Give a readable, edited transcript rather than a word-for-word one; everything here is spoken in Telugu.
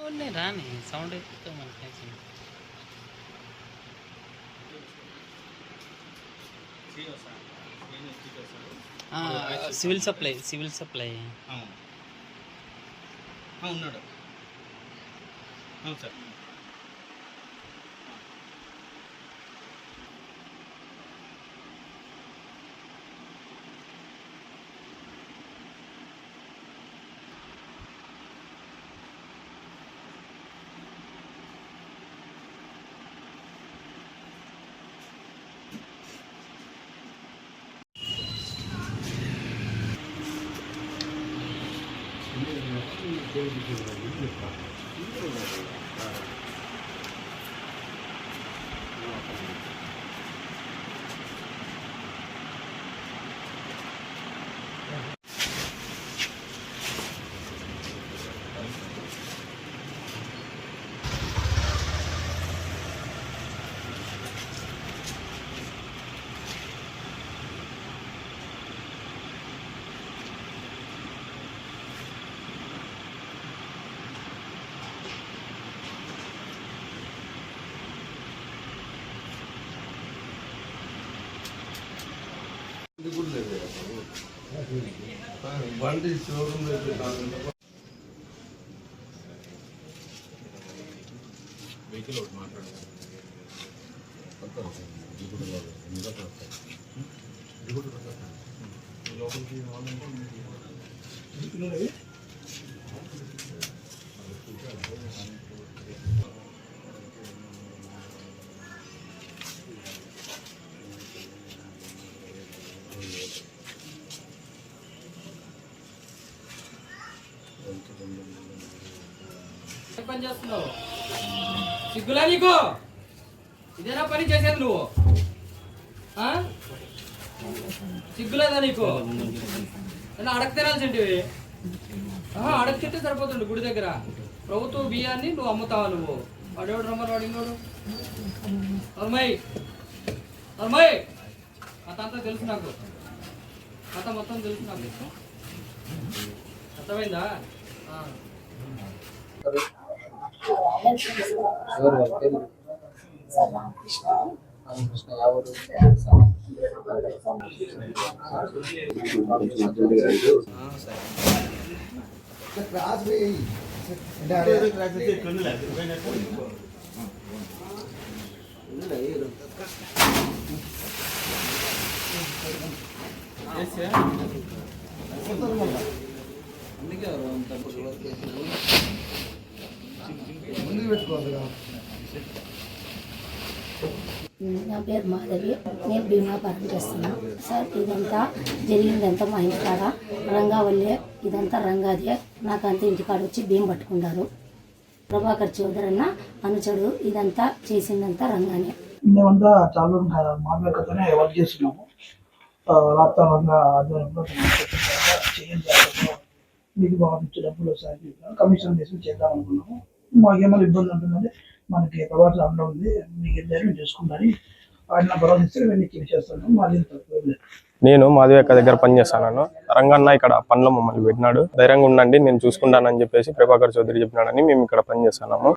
రాని సౌండ్ అయిపోతే మనకి సివిల్ సప్లై ఉన్నాడు. సార్ బండి షోరూమ్ వెహికల్ ఒకటి మాట్లాడారు. లోపలికి పని చేస్తున్నావు? సిగ్గులా నీకు? ఇదేనా పని చేసేది నువ్వు? సిగ్గులేదా నీకు? ఇలా అడగ తినాల్సింటివి. అడగ తింటే సరిపోతుండు. గుడి దగ్గర ప్రభుత్వ బియ్యాన్ని నువ్వు అమ్ముతావా? నువ్వు వాడేవాడు రమ్మని వాడు ఇంకోడు అమ్మాయి అమ్మాయి కథ అంతా తెలుసు నాకు. కథ మొత్తం తెలుసు నాకు. అర్థమైందా? అందుకే ముందుకు పెట్టుకోవాలి. నా పేరు మాధవి. నేను భీమాపురం చేస్తున్నాను సార్. ఇదంతా జరిగిందంతా మా ఇంటికాడ రంగావల్లే. ఇదంతా రంగాదే. నాకు అంతా ఇంటికాడ వచ్చి బియ్యం పట్టుకున్నారు. ప్రభాకర్ చౌదరి అన్న అనుచడు. ఇదంతా చేసిందంతా రంగానే. మేమంతా చాలా మాధవికతోనే వర్క్ చేస్తున్నాము. రాష్ట్ర రంగా ఆధ్వర్యంలో మీకు బాగుంటే డబ్బులు వస్తాయి కమిషన్ వేసి చేద్దాం అనుకున్నాము. మాకేమైనా ఇబ్బంది ఉంటుందంటే మనకి ప్రభావం అందులో ఉంది, మీకు ధైర్యం చేసుకుంటారని ఆయన భరోసా ఇస్తే నేను ఇక్కడ చేస్తాను. మాది తక్కువ లేదు. నేను మాధవి దగ్గర పనిచేస్తాను. రంగన్న ఇక్కడ పనిలో మమ్మల్ని పెట్టినాడు. ధైర్యంగా ఉండండి, నేను చూసుకుంటానని చెప్పేసి ప్రభాకర్ చౌదరి చెప్పినాడని మేము ఇక్కడ పనిచేస్తున్నాము.